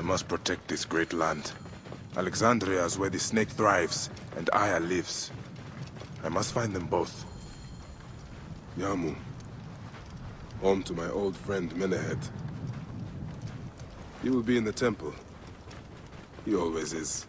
must protect this great land. Alexandria is where the snake thrives, and Aya lives. I must find them both. Yamu. Home to my old friend Menehet. He will be in the temple. He always is.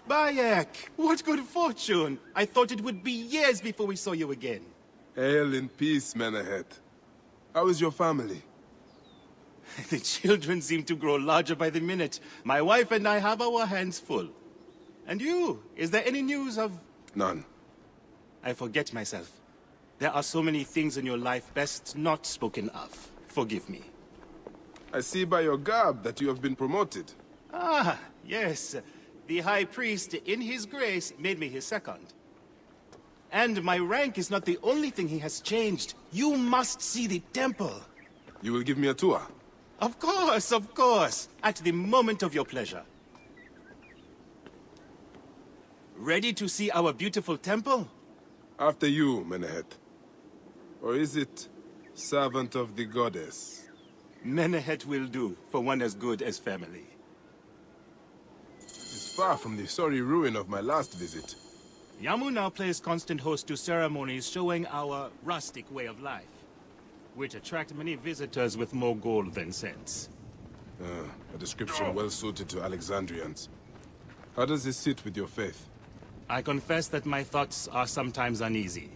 Bayek, what good fortune! I thought it would be years before we saw you again. Hail in peace, Menehet. How is your family? The children seem to grow larger by the minute. My wife and I have our hands full. And you? Is there any news of... None. I forget myself. There are so many things in your life best not spoken of. Forgive me. I see by your garb that you have been promoted. Ah, yes. The High Priest, in his grace, made me his second. And my rank is not the only thing he has changed. You must see the temple. You will give me a tour? Of course, of course. At the moment of your pleasure. Ready to see our beautiful temple? After you, Menehet. Or is it servant of the goddess? Menehet will do, for one as good as family. It's far from the sorry ruin of my last visit. Yamu now plays constant host to ceremonies showing our rustic way of life, which attract many visitors with more gold than sense. A description well suited to Alexandrians. How does this sit with your faith? I confess that my thoughts are sometimes uneasy.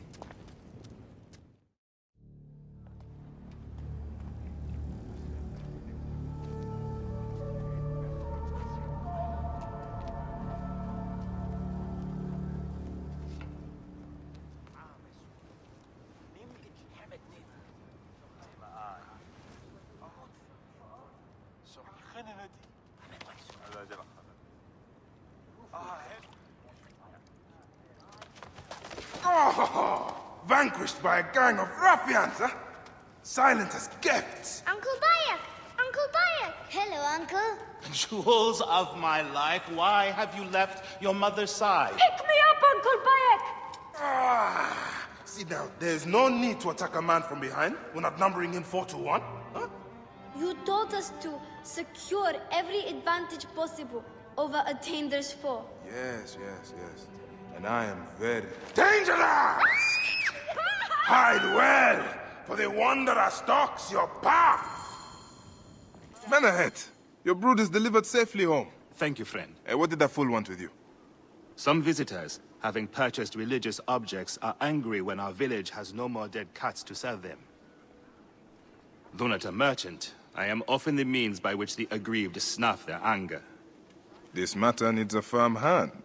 Oh, vanquished by a gang of ruffians, huh? Silent as gifts. Uncle Bayek! Uncle Bayek! Hello, Uncle. Jewels of my life, why have you left your mother's side? Pick me up, Uncle Bayek! Sit down. There's no need to attack a man from behind. We're not numbering him 4-1. Huh? You told us to secure every advantage possible over a Tander's foe. Yes. And I am very dangerous! Hide well, for the wanderer stalks your path! Menehet, your brood is delivered safely home. Thank you, friend. What did that fool want with you? Some visitors, having purchased religious objects, are angry when our village has no more dead cats to sell them. Though not a merchant, I am often the means by which the aggrieved snuff their anger. This matter needs a firm hand.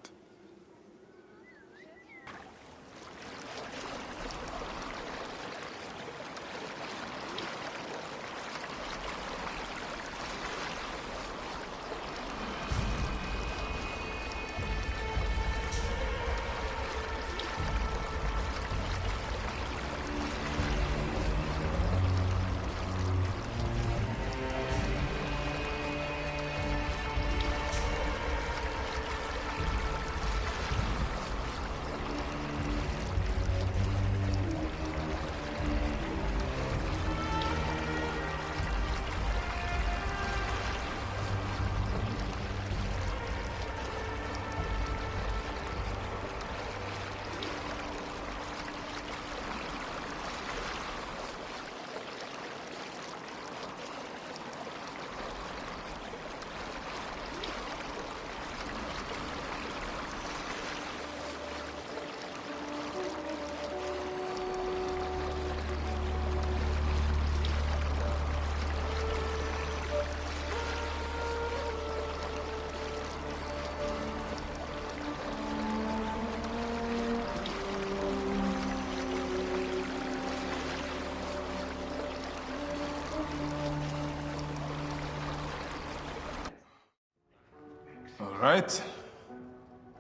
Right.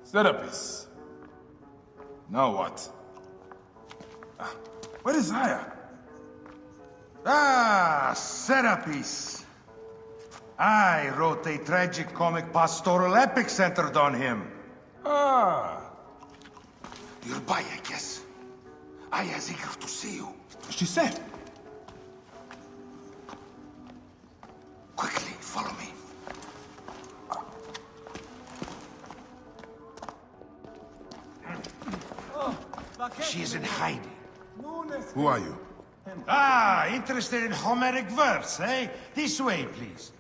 Serapis. Now what? Where is Aya? Serapis. I wrote a tragic-comic pastoral epic centered on him. Ah, You're by, I guess. I is eager to see you. she said. Quickly, follow me. She is in hiding. Who are you? Ah, interested in Homeric verse, eh? This way, please.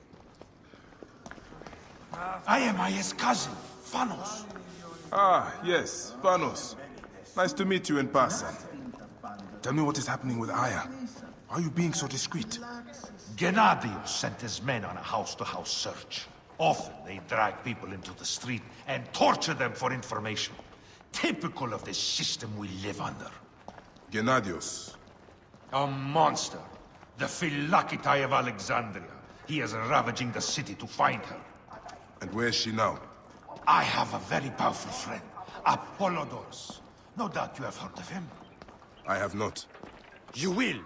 I am Aya's cousin, Phanos. Ah, yes, Vanos. Nice to meet you in person. Tell me what is happening with Aya. Why are you being so discreet? Gennadius sent his men on a house-to-house search. Often they drag people into the street and torture them for information. Typical of the system we live under. Gennadius. A monster. The Philakitae of Alexandria. He is ravaging the city to find her. And where is she now? I have a very powerful friend, Apollodorus. No doubt you have heard of him. I have not. You will.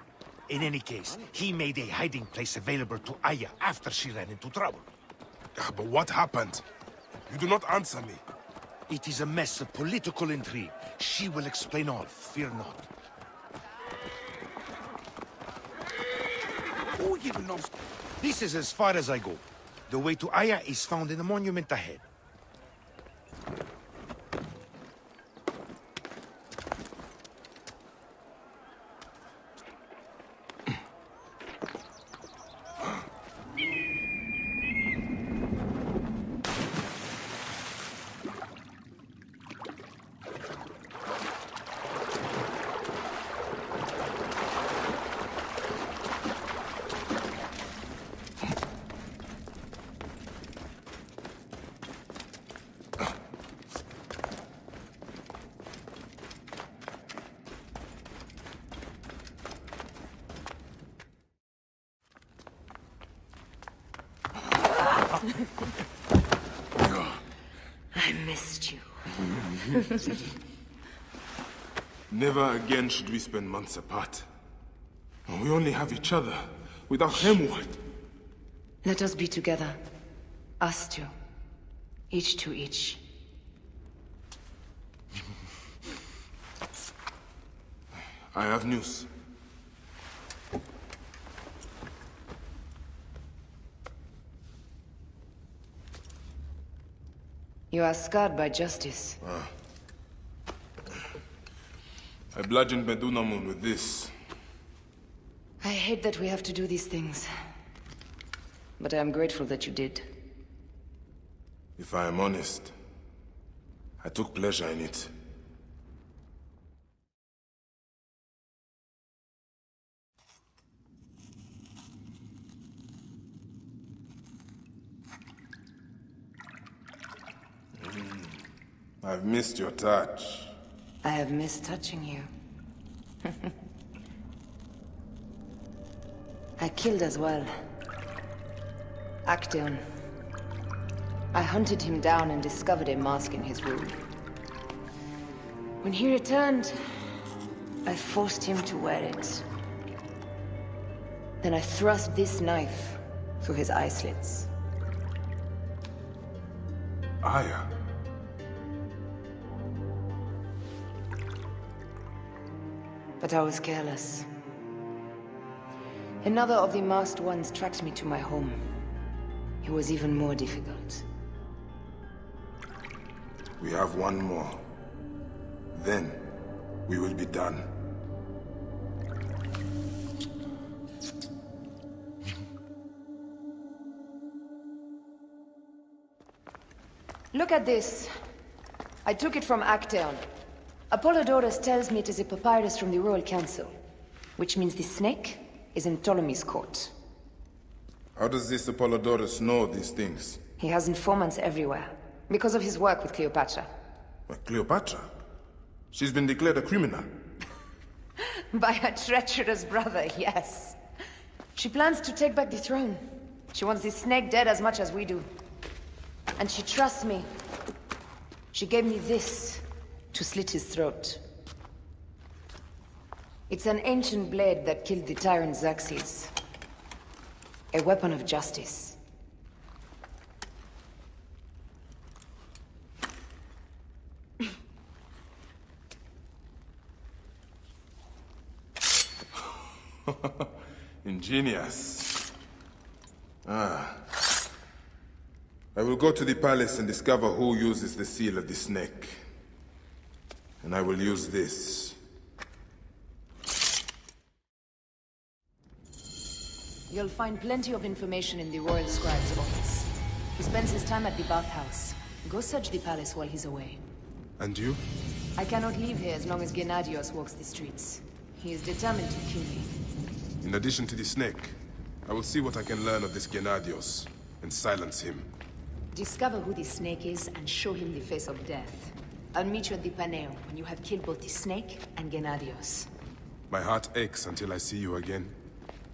In any case, he made a hiding place available to Aya after she ran into trouble. Ah, but what happened? You do not answer me. It is a mess of political intrigue. She will explain all, fear not. Who even knows? This is as far as I go. The way to Aya is found in the monument ahead. I missed you. Never again should we spend months apart. We only have each other. Without him, what? Let us be together. Us two. Each to each. I have news. You are scarred by justice. I bludgeoned Medunamun with this. I hate that we have to do these things. But I am grateful that you did. If I am honest, I took pleasure in it. I've missed your touch. I have missed touching you. I killed as well. Actaeon. I hunted him down and discovered a mask in his room. When he returned, I forced him to wear it. Then I thrust this knife through his eye slits. Aya. But I was careless. Another of the masked ones tracked me to my home. It was even more difficult. We have one more. Then, we will be done. Look at this. I took it from Actaeon. Apollodorus tells me it is a papyrus from the Royal Council, which means the snake is in Ptolemy's court. How does this Apollodorus know these things? He has informants everywhere, because of his work with Cleopatra. But Cleopatra? She's been declared a criminal. By her treacherous brother, yes. She plans to take back the throne. She wants the snake dead as much as we do. And she trusts me. She gave me this to slit his throat. It's an ancient blade that killed the tyrant Xerxes. A weapon of justice. Ingenious. Ah. I will go to the palace and discover who uses the seal of the snake. And I will use this. You'll find plenty of information in the Royal Scribe's office. He spends his time at the bathhouse. Go search the palace while he's away. And you? I cannot leave here as long as Gennadios walks the streets. He is determined to kill me. In addition to the snake, I will see what I can learn of this Gennadios and silence him. Discover who the snake is and show him the face of death. I'll meet you at the Paneo when you have killed both the snake and Gennadios. My heart aches until I see you again.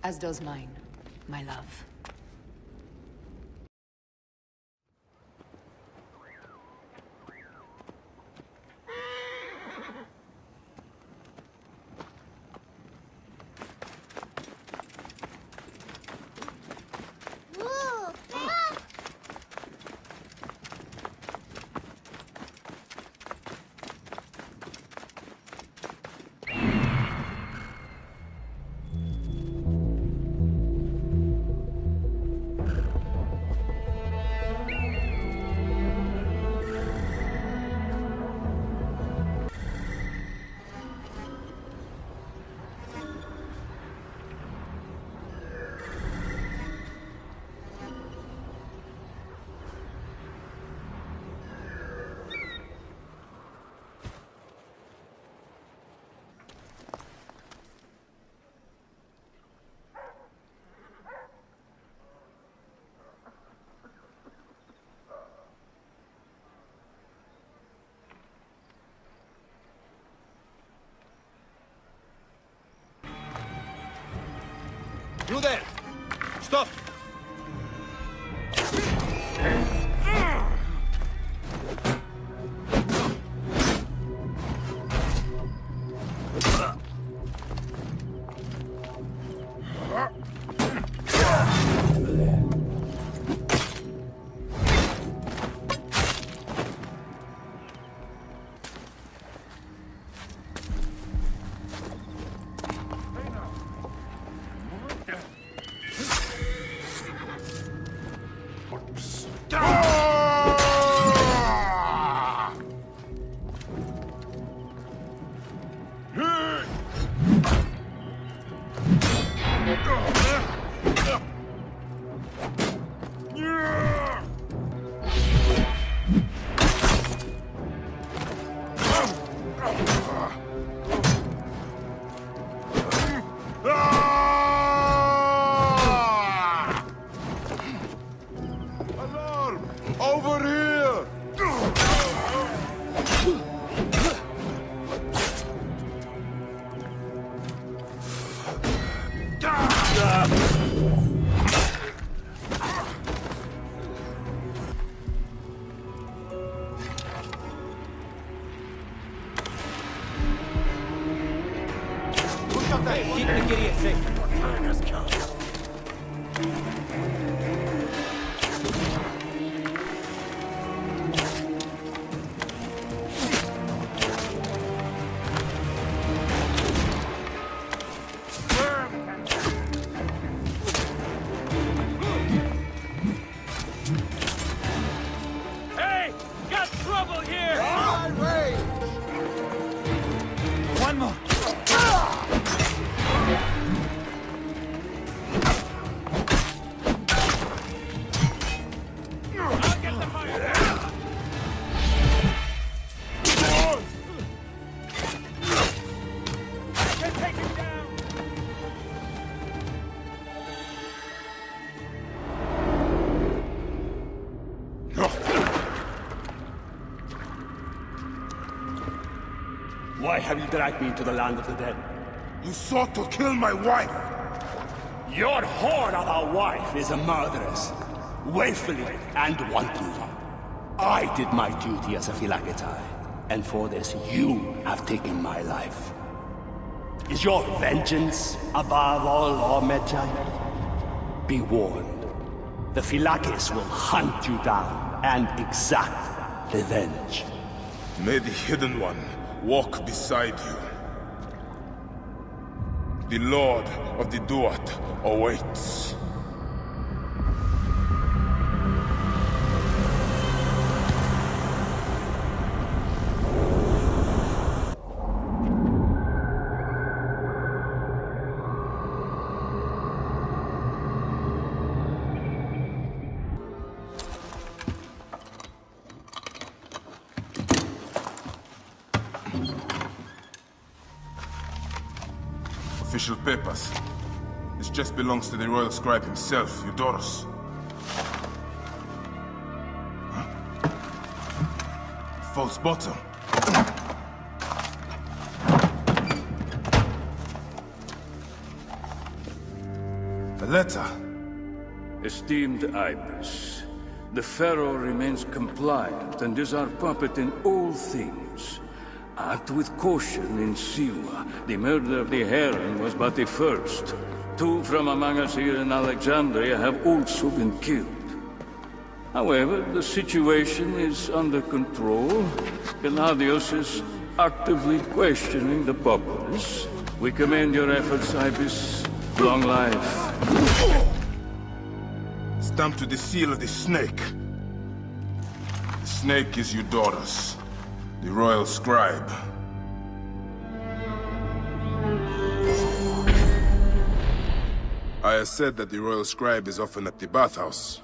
As does mine, my love. You there! Stop! Keep the Gideon safe. Hey! Got trouble here! One more. I'll get the fire! I can take him down! Why have you dragged me into the land of the dead? You sought to kill my wife! Your whore of a wife is a murderess, willfully and wantonly. I did my duty as a Phylakitai, and for this you have taken my life. Is your vengeance above all law, Medjay? Be warned, the Phylakis will hunt you down and exact revenge. May the Hidden One walk beside you. The Lord of the Duat awaits. Official papers. This chest belongs to the royal scribe himself, Eudorus. Huh? False bottom. A letter. Esteemed Ibis, the Pharaoh remains compliant and is our puppet in all things. Act with caution in Siwa. The murder of the Heron was but the first. 2 from among us here in Alexandria have also been killed. However, the situation is under control. Gennadios is actively questioning the populace. We commend your efforts, Ibis. Long life. Stamped with the seal of the snake. The snake is Eudorus, the royal scribe. I have said that the royal scribe is often at the bathhouse.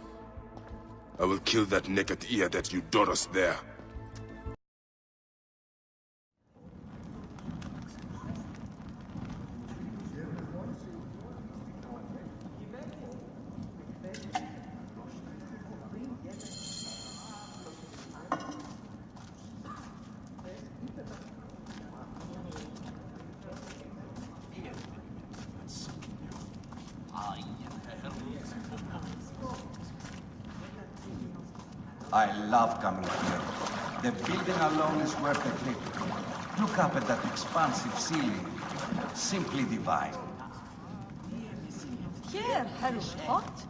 I will kill that naked ear that Eudorus there. I love coming here. The building alone is worth the trip. Look up at that expansive ceiling. Simply divine. Here, Herr Scott.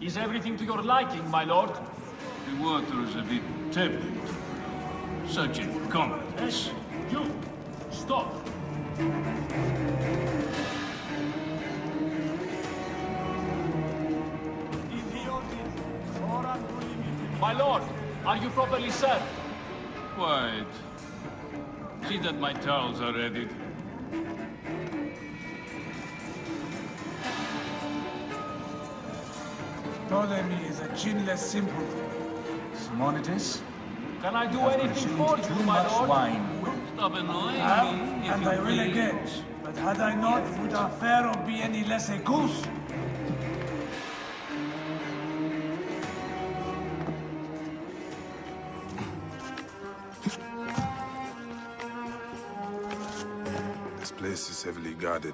Is everything to your liking, my lord? The water is a bit tepid. Such incompetence. You! Stop! My lord, are you properly served? Quiet. See that my towels are ready. Ptolemy is a chinless simpleton. Simonides? Can I do anything for you, my lord? Stop annoying me. And I will again. But had I not, would our pharaoh be any less a goose? This place is heavily guarded.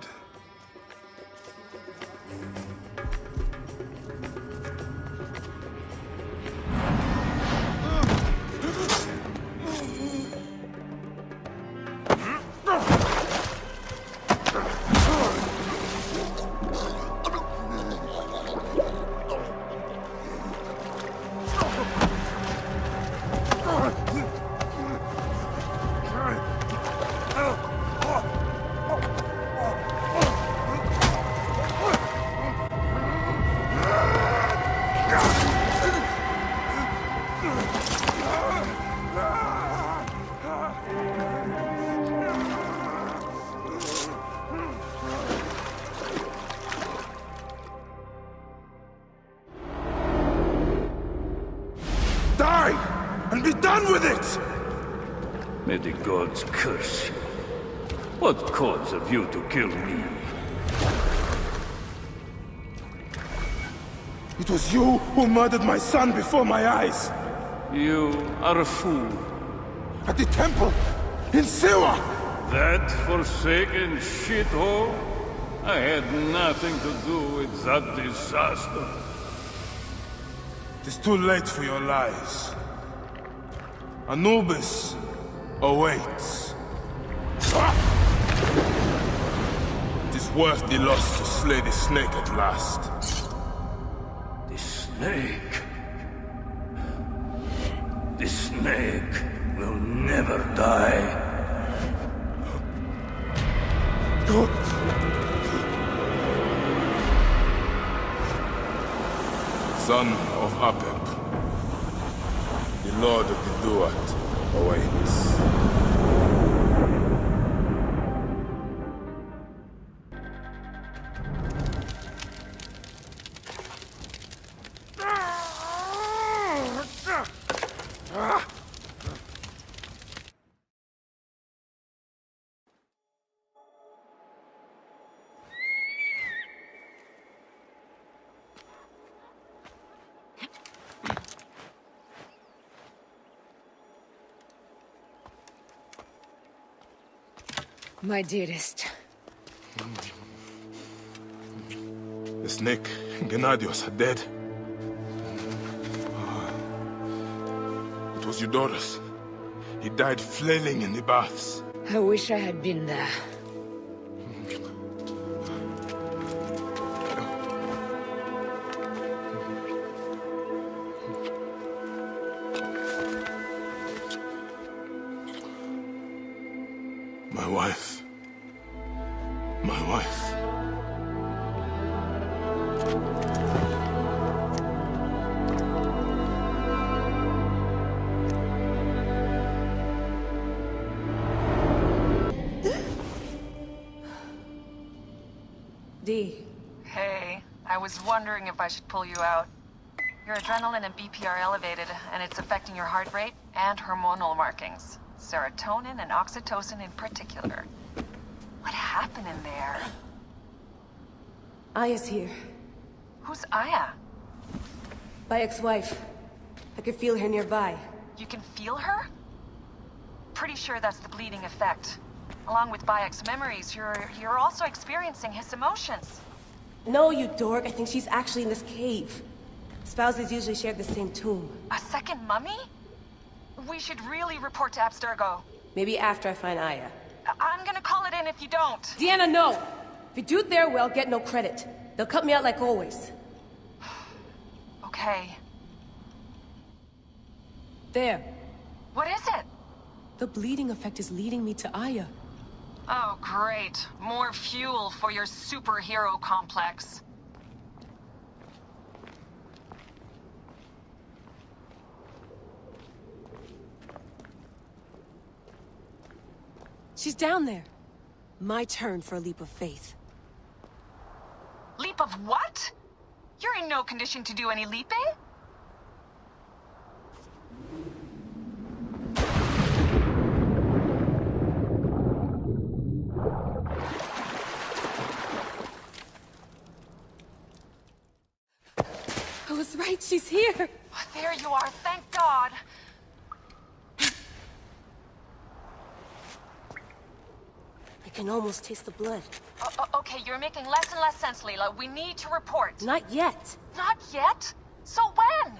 Die! And be done with it! May the gods curse you. What cause have you to kill me? It was you who murdered my son before my eyes! You are a fool. At the temple! In Siwa! That forsaken shithole? I had nothing to do with that disaster. It is too late for your lies. Anubis awaits. It is worth the loss to slay the snake at last. The snake? The snake will never die. Son of Apep, the Lord of the Duat awaits. My dearest. The snake, Gennadios, are dead. It was Eudorus. He died flailing in the baths. I wish I had been there. My wife. My wife. Dee. Hey, I was wondering if I should pull you out. Your adrenaline and BP are elevated, and it's affecting your heart rate and hormonal markings. Serotonin and oxytocin in particular. What happened in there? Aya's here. Who's Aya? My ex-wife. I could feel her nearby. You can feel her? Pretty sure that's the bleeding effect. Along with Bayek's memories, you're also experiencing his emotions. No, you dork. I think she's actually in this cave. Spouses usually share the same tomb. A second mummy? We should really report to Abstergo. Maybe after I find Aya. I'm gonna call it in if you don't. Deanna, no! If you do it there, well, get no credit. They'll cut me out like always. Okay. There. What is it? The bleeding effect is leading me to Aya. Oh, great. More fuel for your superhero complex. She's down there. My turn for a leap of faith. Leap of what? You're in no condition to do any leaping? I was right, she's here. Oh, there you are, thank God. I can almost taste the blood. Okay, you're making less and less sense, Leela. We need to report. Not yet. Not yet? So when?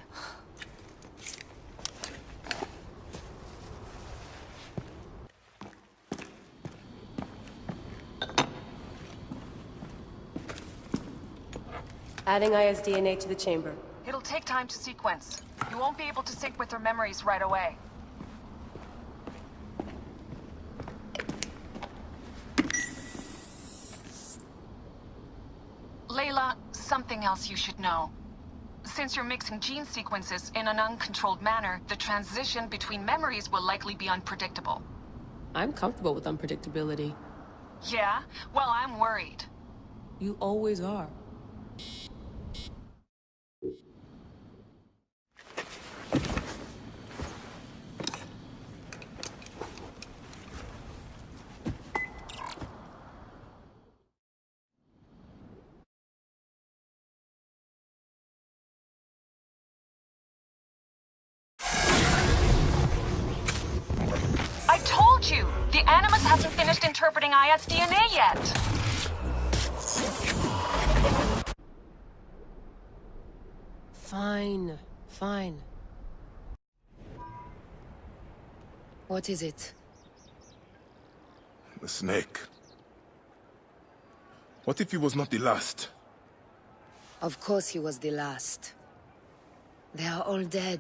Adding Aya's DNA to the chamber. It'll take time to sequence. You won't be able to sync with her memories right away. Layla, something else you should know. Since you're mixing gene sequences in an uncontrolled manner, the transition between memories will likely be unpredictable. I'm comfortable with unpredictability. Yeah? Well, I'm worried. You always are. I told you! The Animus hasn't finished interpreting Aya's DNA yet! Fine, fine. What is it? The snake. What if he was not the last? Of course he was the last. They are all dead.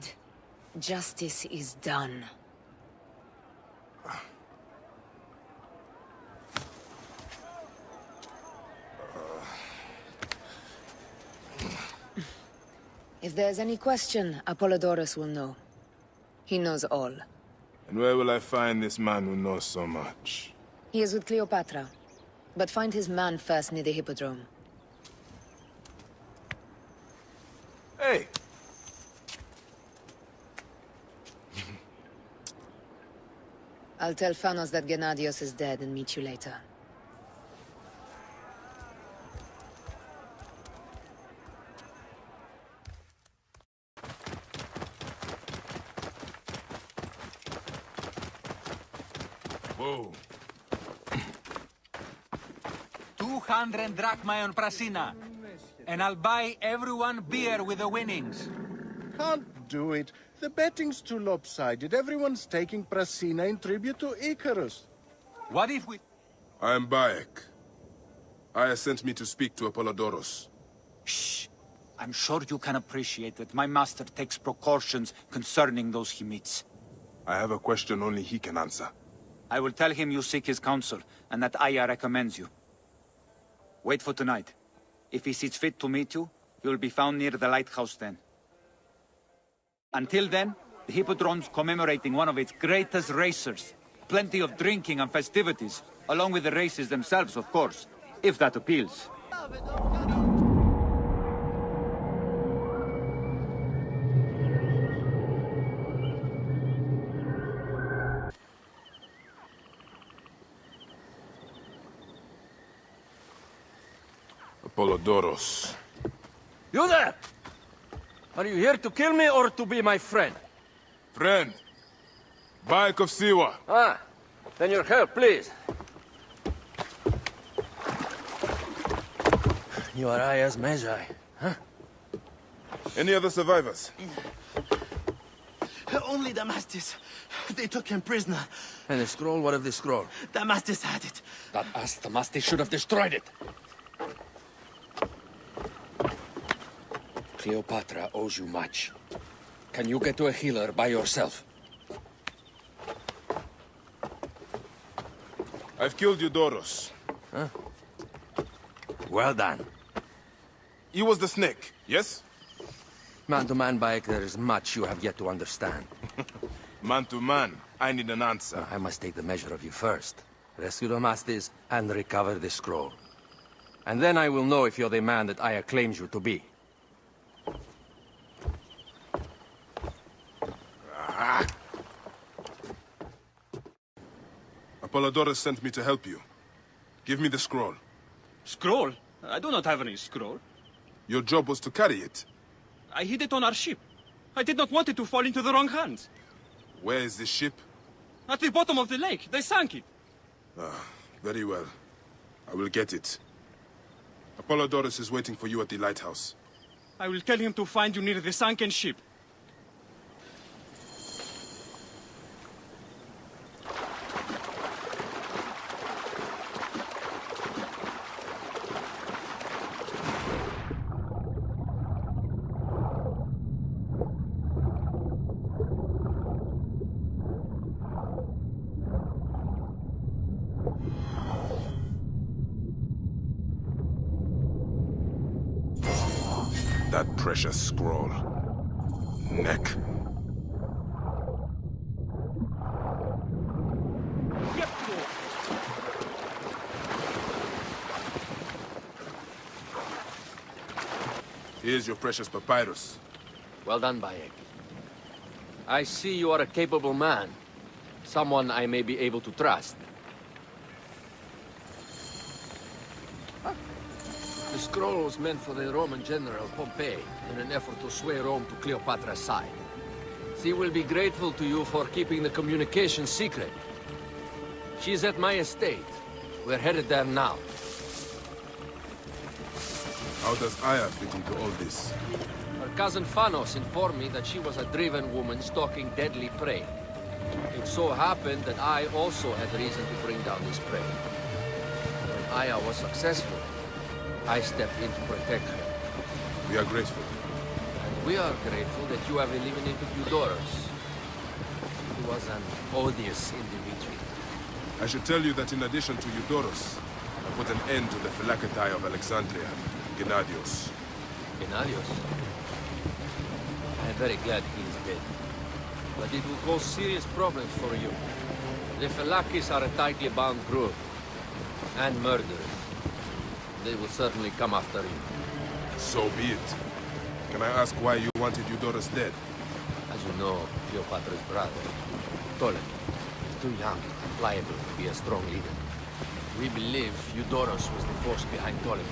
Justice is done. If there's any question, Apollodorus will know. He knows all. And where will I find this man who knows so much? He is with Cleopatra. But find his man first near the Hippodrome. Hey! I'll tell Phanos that Gennadios is dead and meet you later. Whoa. 200 drachma on Prasina. And I'll buy everyone beer with the winnings. Can't do it. The betting's too lopsided. Everyone's taking Prasina in tribute to Icarus. What if we... I am Bayek. Aya sent me to speak to Apollodorus. Shh. I'm sure you can appreciate that my master takes precautions concerning those he meets. I have a question only he can answer. I will tell him you seek his counsel, and that Aya recommends you. Wait for tonight. If he sees fit to meet you, you'll be found near the lighthouse then. Until then, the Hippodrome's commemorating one of its greatest racers. Plenty of drinking and festivities, along with the races themselves, of course, if that appeals. Apollodorus. You there! Are you here to kill me or to be my friend? Friend. Bayek of Siwa. Ah, then your help, please. You are Aya's Magi, huh? Any other survivors? Only Damastis. They took him prisoner. And the scroll? What of the scroll? Damastis had it. That ass Damastis should have destroyed it. Cleopatra owes you much. Can you get to a healer by yourself? I've killed Eudorus. Huh? Well done. He was the snake, yes? Man to man, Bayek, there is much you have yet to understand. Man to man, I need an answer. I must take the measure of you first. Rescue Damastis and recover the scroll. And then I will know if you're the man that Aya claims you to be. Apollodorus sent me to help you. Give me the scroll. Scroll? I do not have any scroll. Your job was to carry it. I hid it on our ship. I did not want it to fall into the wrong hands. Where is the ship? At the bottom of the lake. They sank it. Ah, very well. I will get it. Apollodorus is waiting for you at the lighthouse. I will tell him to find you near the sunken ship. That precious scroll. Neck. Here's your precious papyrus. Well done, Bayek. I see you are a capable man. Someone I may be able to trust. The scroll was meant for the Roman general Pompey in an effort to sway Rome to Cleopatra's side. She will be grateful to you for keeping the communication secret. She's at my estate. We're headed there now. How does Aya fit into all this? Her cousin Phanos informed me that she was a driven woman stalking deadly prey. It so happened that I also had reason to bring down this prey. When Aya was successful, I stepped in to protect her. We are grateful. And We are grateful that you have eliminated Eudoros. He was an odious individual. I should tell you that in addition to Eudoros, I put an end to the Phylacetae of Alexandria, Gennadios. Gennadios? I am very glad he is dead. But it will cause serious problems for you. The Phylakis are a tightly bound group. And murderers. They will certainly come after you. So be it. Can I ask why you wanted Eudoros dead? As you know, Cleopatra's brother, Ptolemy, is too young and pliable to be a strong leader. We believe Eudoros was the force behind Ptolemy,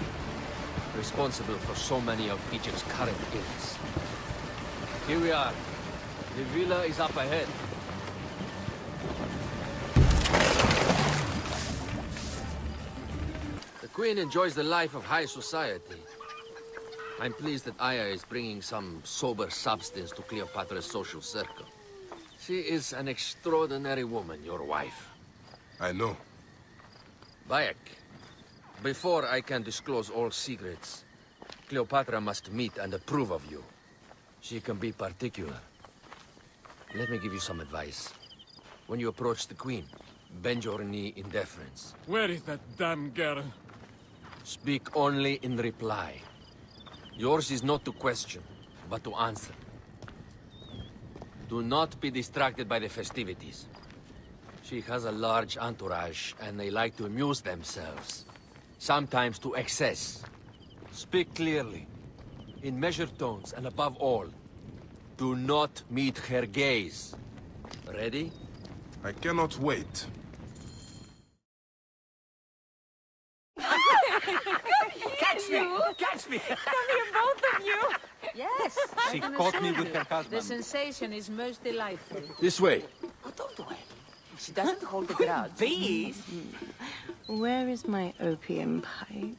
responsible for so many of Egypt's current ills. Here we are. The villa is up ahead. The Queen enjoys the life of high society. I'm pleased that Aya is bringing some sober substance to Cleopatra's social circle. She is an extraordinary woman, your wife. I know. Bayek, before I can disclose all secrets, Cleopatra must meet and approve of you. She can be particular. Let me give you some advice. When you approach the Queen, bend your knee in deference. Where is that damn girl? Speak only in reply. Yours is not to question, but to answer. Do not be distracted by the festivities. She has a large entourage, and they like to amuse themselves. Sometimes to excess. Speak clearly, in measured tones, and above all, do not meet her gaze. Ready? I cannot wait. Catch me! Catch me! Come here, both of you. Yes. She caught me with her The husband. sensation is most delightful. This way. Oh, don't worry. She doesn't hold a grudge. Please. Where is my opium pipe?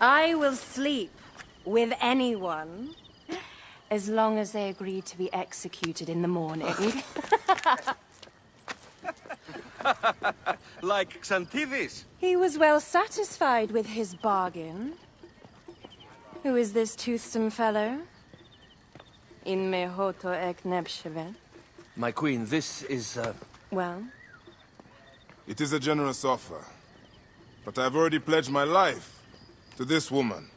I will sleep with anyone as long as they agree to be executed in the morning. Like Xantivis. He was well satisfied with his bargain. Who is this toothsome fellow? In mehoto ek nebshevet. My queen, this is, Well? It is a generous offer. But I've already pledged my life to this woman.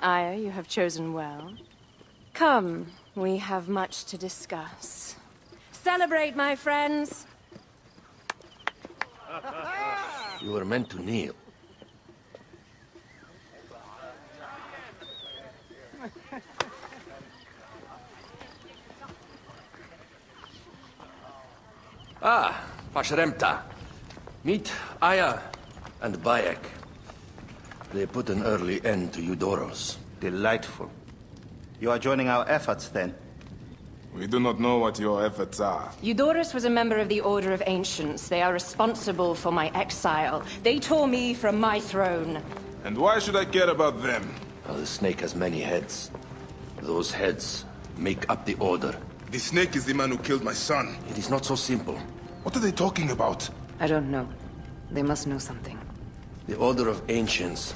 Aya, you have chosen well. Come, we have much to discuss. Celebrate, my friends! You were meant to kneel. Ah, Pashremta. Meet Aya and Bayek. They put an early end to Eudoros. Delightful. You are joining our efforts, then? We do not know what your efforts are. Eudoros was a member of the Order of Ancients. They are responsible for my exile. They tore me from my throne. And why should I care about them? Well, the snake has many heads. Those heads make up the Order. The snake is the man who killed my son. It is not so simple. What are they talking about? I don't know. They must know something. The Order of Ancients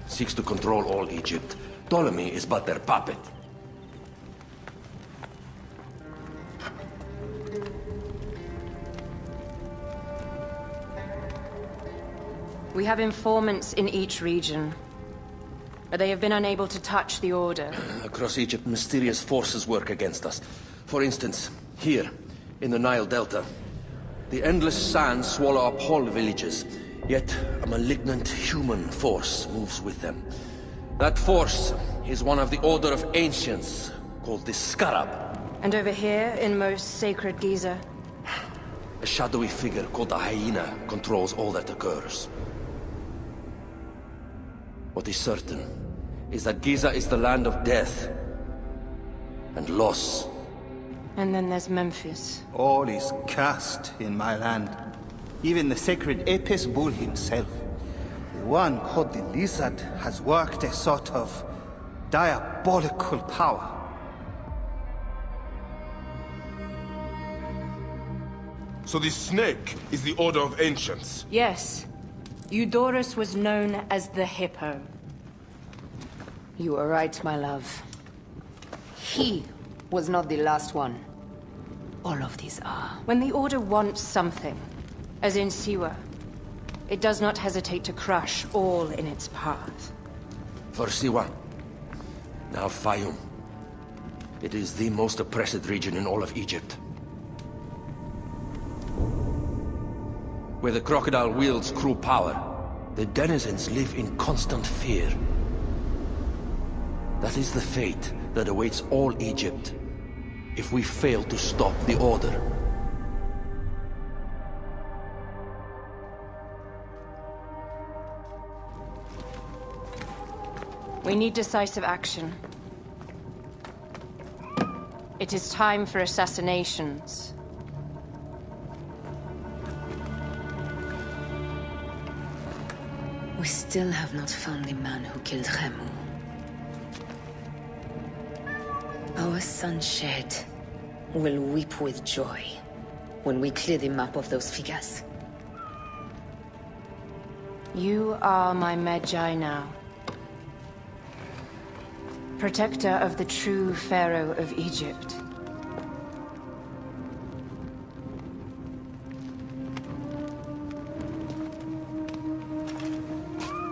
seeks to control all Egypt. Ptolemy is but their puppet. We have informants in each region, but they have been unable to touch the Order. Across Egypt, mysterious forces work against us. For instance, here, in the Nile Delta, the endless sands swallow up whole villages, yet a malignant human force moves with them. That force is one of the Order of Ancients, called the Scarab. And over here, in most sacred Giza? A shadowy figure called a hyena controls all that occurs. What is certain is that Giza is the land of death and loss. And then there's Memphis. All is cursed in my land. Even the sacred Apis bull himself. The one called the Lizard has worked a sort of diabolical power. So the snake is the Order of Ancients? Yes. Eudorus was known as the Hippo. You are right, my love. He was not the last one. All of these are. When the Order wants something, as in Siwa, it does not hesitate to crush all in its path. For Siwa, now Fayum. It is the most oppressed region in all of Egypt. Where the crocodile wields cruel power, the denizens live in constant fear. That is the fate that awaits all Egypt if we fail to stop the Order. We need decisive action. It is time for assassinations. We still have not found the man who killed Khemu. Our son Shed will weep with joy when we clear the map of those figures. You are my Magi now. Protector of the true Pharaoh of Egypt.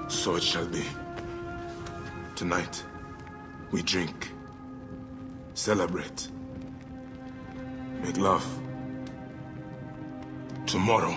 So it shall be. Tonight, we drink, celebrate, make love. Tomorrow,